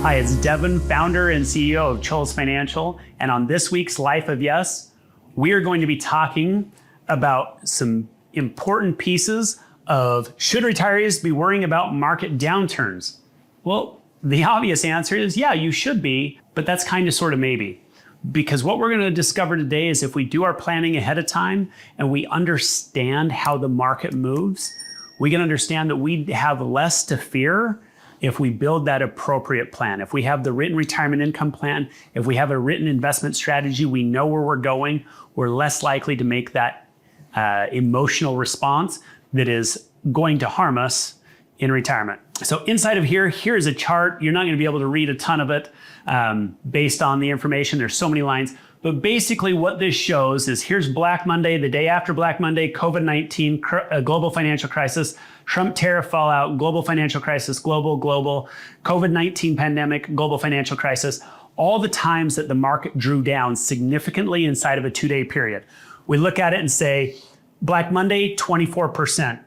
Hi, it's Devin, founder and CEO of Choules Financial. And on this week's Life of Yes, we are going to be talking about some important pieces of should retirees be worrying about market downturns? Well, the obvious answer is yeah, you should be, but that's kind of sort of maybe. Because what we're going to discover today is if we do our planning ahead of time and we understand how the market moves, we can understand that we have less to fear if we build that appropriate plan. If we have the written retirement income plan, if we have a written investment strategy, we know where we're going, we're less likely to make that emotional response that is going to harm us in retirement. So inside of here is a chart. You're not going to be able to read a ton of it based on the information. There's so many lines. But basically what this shows is here's Black Monday, the day after Black Monday, COVID-19, global financial crisis, Trump tariff fallout, global financial crisis, global, COVID-19 pandemic, global financial crisis, all the times that the market drew down significantly inside of a 2-day period. We look at it and say, Black Monday, 24%.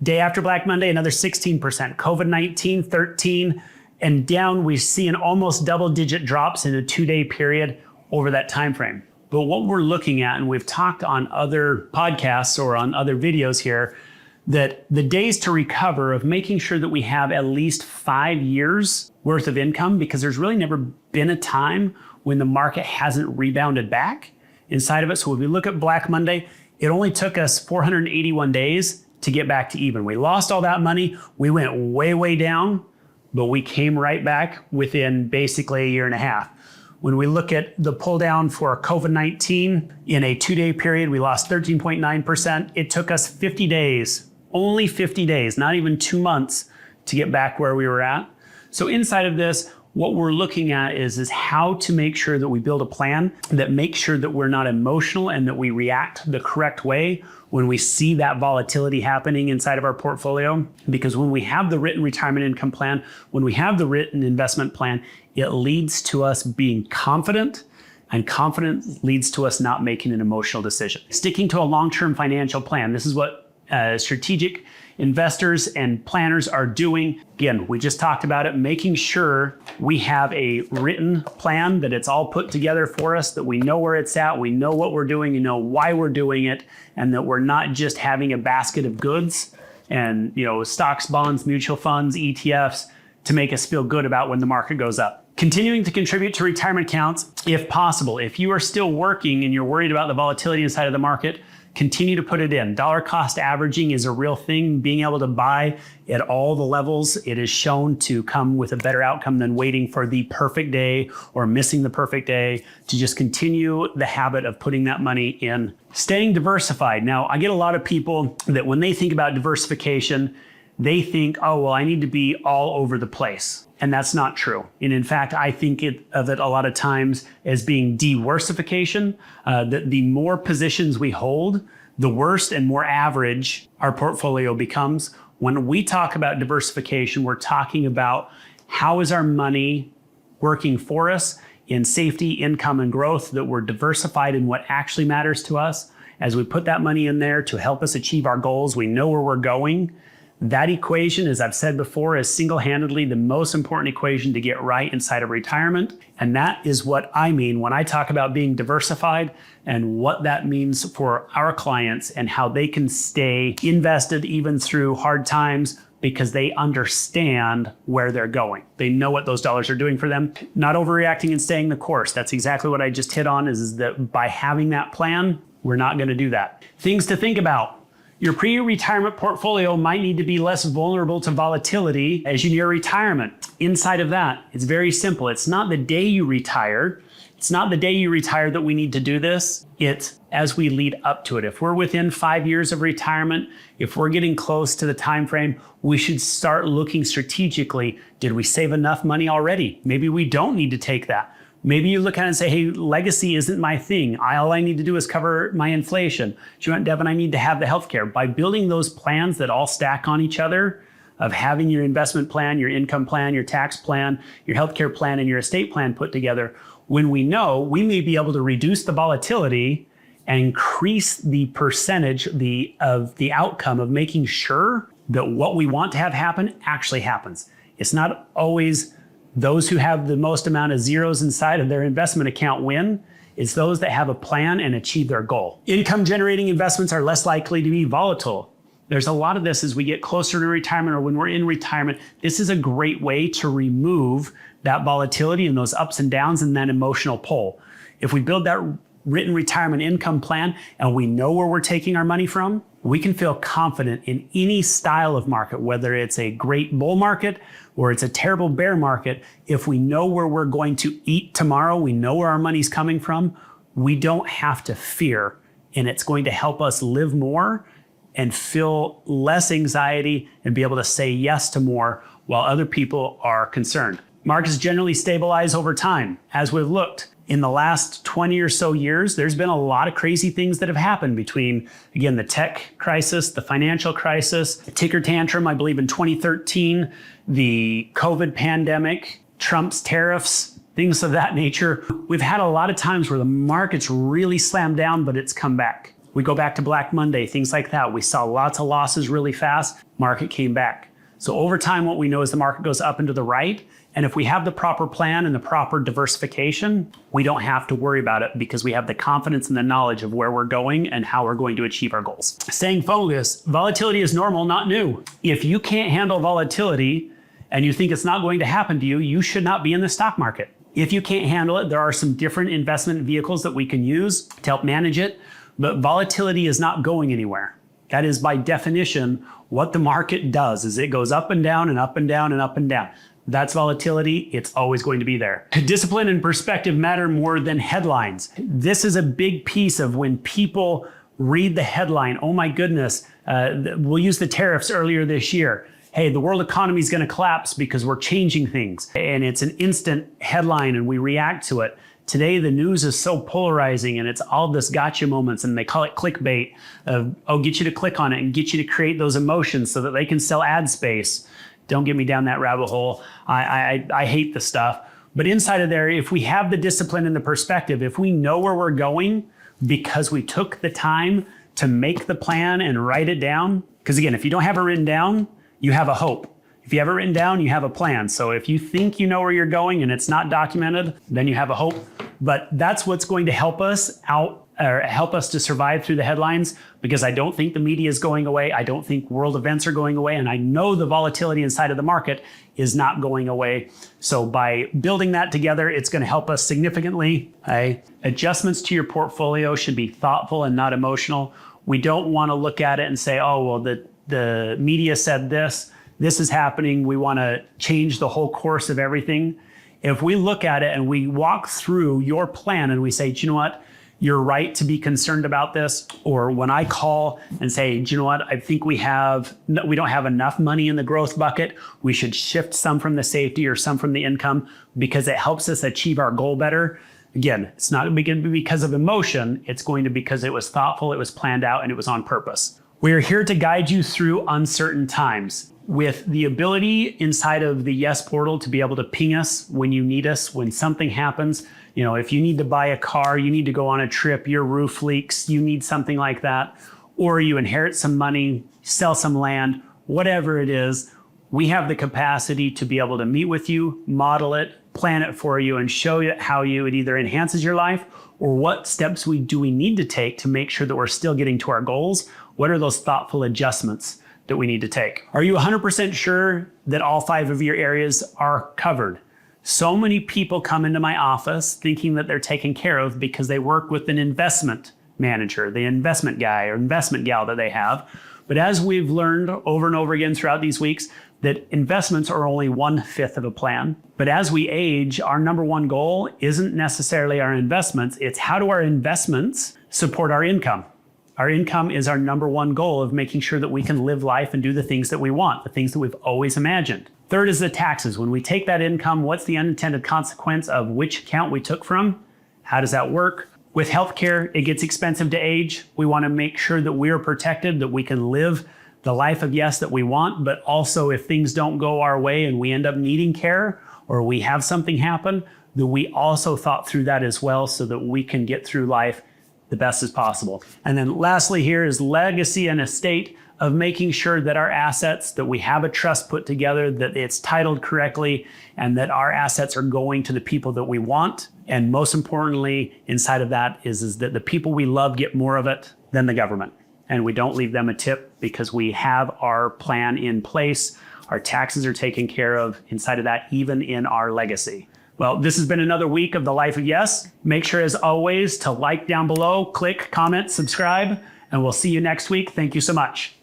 Day after Black Monday, another 16%. COVID-19, 13%. And down, we see an almost double-digit drops in a 2-day period over that time frame. But what we're looking at, and we've talked on other podcasts or on other videos here, that the days to recover of making sure that we have at least 5 years worth of income, because there's really never been a time when the market hasn't rebounded back inside of it. So if we look at Black Monday, it only took us 481 days to get back to even. We lost all that money. We went way, way down, but we came right back within basically a year and a half. When we look at the pull down for COVID-19 in a 2-day period, we lost 13.9%. It took us 50 days, only 50 days, not even 2 months to get back where we were at. So inside of this, what we're looking at is how to make sure that we build a plan that makes sure that we're not emotional and that we react the correct way when we see that volatility happening inside of our portfolio. Because when we have the written retirement income plan, when we have the written investment plan, it leads to us being confident, and confidence leads to us not making an emotional decision. Sticking to a long-term financial plan. This is what strategic investors and planners are doing. Again, we just talked about it, making sure we have a written plan, that it's all put together for us, that we know where it's at, we know what we're doing, you know why we're doing it, and that we're not just having a basket of goods and stocks, bonds, mutual funds, ETFs to make us feel good about when the market goes up. Continuing to contribute to retirement accounts if possible. If you are still working and you're worried about the volatility inside of the market, continue to put it in. Dollar cost averaging is a real thing. Being able to buy at all the levels, it is shown to come with a better outcome than waiting for the perfect day or missing the perfect day, to just continue the habit of putting that money in. Staying diversified. Now, I get a lot of people that when they think about diversification, they think, oh, well, I need to be all over the place. And that's not true. And in fact, I think of it a lot of times as being diversification, that the more positions we hold, the worse and more average our portfolio becomes. When we talk about diversification, we're talking about how is our money working for us in safety, income, and growth, that we're diversified in what actually matters to us. As we put that money in there to help us achieve our goals, we know where we're going. That equation, as I've said before, is single-handedly the most important equation to get right inside of retirement. And that is what I mean when I talk about being diversified, and what that means for our clients and how they can stay invested even through hard times, because they understand where they're going. They know what those dollars are doing for them. Not overreacting and staying the course. That's exactly what I just hit on, is that by having that plan, we're not going to do that. Things to think about. Your pre-retirement portfolio might need to be less vulnerable to volatility as you near retirement. Inside of that, it's very simple. It's not the day you retire. It's not the day you retire that we need to do this. It's as we lead up to it. If we're within 5 years of retirement, if we're getting close to the time frame, we should start looking strategically. Did we save enough money already? Maybe we don't need to take that. Maybe you look at it and say, hey, legacy isn't my thing. All I need to do is cover my inflation. Do you want, Devin, I need to have the healthcare. By building those plans that all stack on each other, of having your investment plan, your income plan, your tax plan, your healthcare plan, and your estate plan put together, when we know, we may be able to reduce the volatility and increase the percentage of the outcome of making sure that what we want to have happen actually happens. It's not always Those who have the most amount of zeros inside of their investment account win. It's those that have a plan and achieve their goal. Income generating investments are less likely to be volatile. There's a lot of this as we get closer to retirement or when we're in retirement. This is a great way to remove that volatility and those ups and downs and that emotional pull. If we build that written retirement income plan and we know where we're taking our money from, we can feel confident in any style of market, whether it's a great bull market or it's a terrible bear market. If we know where we're going to eat tomorrow, we know where our money's coming from, we don't have to fear, and it's going to help us live more and feel less anxiety and be able to say yes to more while other people are concerned. Markets generally stabilize over time. As we've looked in the last 20 or so years, there's been a lot of crazy things that have happened between, again, the tech crisis, the financial crisis, the ticker tantrum, I believe in 2013, the COVID pandemic, Trump's tariffs, things of that nature. We've had a lot of times where the market's really slammed down, but it's come back. We go back to Black Monday, things like that. We saw lots of losses really fast, market came back. So over time, what we know is the market goes up and to the right. And if we have the proper plan and the proper diversification, we don't have to worry about it because we have the confidence and the knowledge of where we're going and how we're going to achieve our goals. Staying focused, volatility is normal, not new. If you can't handle volatility and you think it's not going to happen to you, you should not be in the stock market. If you can't handle it, there are some different investment vehicles that we can use to help manage it, but volatility is not going anywhere. That is by definition what the market does, is it goes up and down and up and down and up and down. That's volatility. It's always going to be there. Discipline and perspective matter more than headlines. This is a big piece of when people read the headline. Oh my goodness, we'll use the tariffs earlier this year. Hey, the world economy is going to collapse because we're changing things. And it's an instant headline and we react to it. Today, the news is so polarizing and it's all this gotcha moments, and they call it clickbait. Get you to click on it and get you to create those emotions so that they can sell ad space. Don't get me down that rabbit hole. I hate the stuff. But inside of there, if we have the discipline and the perspective, if we know where we're going because we took the time to make the plan and write it down, because again, if you don't have it written down, you have a hope. If you have it written down, you have a plan. So if you think you know where you're going and it's not documented, then you have a hope. But that's what's going to help us out, or help us to survive through the headlines, because I don't think the media is going away. I don't think world events are going away. And I know the volatility inside of the market is not going away. So by building that together, it's going to help us significantly. Adjustments to your portfolio should be thoughtful and not emotional. We don't want to look at it and say, oh, well, the media said this is happening. We want to change the whole course of everything. If we look at it and we walk through your plan and we say, do you know what? You're right to be concerned about this. Or when I call and say, do you know what? I think we don't have enough money in the growth bucket. We should shift some from the safety or some from the income because it helps us achieve our goal better. Again, it's not going to be because of emotion. It's going to be because it was thoughtful, it was planned out, and it was on purpose. We are here to guide you through uncertain times with the ability inside of the Yes portal to be able to ping us when you need us, when something happens. You know, if you need to buy a car, you need to go on a trip, your roof leaks, you need something like that, or you inherit some money, sell some land, whatever it is, we have the capacity to be able to meet with you, model it, plan it for you, and show you how it either enhances your life or what steps we need to take to make sure that we're still getting to our goals. What are those thoughtful adjustments that we need to take? Are you 100% sure that all 5 of your areas are covered? So many people come into my office thinking that they're taken care of because they work with an investment manager, the investment guy or investment gal that they have. But as we've learned over and over again throughout these weeks, that investments are only 1/5 of a plan. But as we age, our number one goal isn't necessarily our investments. It's how do our investments support our income? Our income is our number one goal of making sure that we can live life and do the things that we want, the things that we've always imagined. Third is the taxes. When we take that income, what's the unintended consequence of which account we took from? How does that work? With healthcare, it gets expensive to age. We want to make sure that we're protected, that we can live the life of yes that we want, but also if things don't go our way and we end up needing care or we have something happen, that we also thought through that as well so that we can get through life the best as possible. And then lastly here is legacy and estate. of making sure that our assets, that we have a trust put together, that it's titled correctly, and that our assets are going to the people that we want. And most importantly, inside of that is that the people we love get more of it than the government. And we don't leave them a tip because we have our plan in place. Our taxes are taken care of inside of that, even in our legacy. Well, this has been another week of The Life of Yes. Make sure, as always, to like down below, click, comment, subscribe, and we'll see you next week. Thank you so much.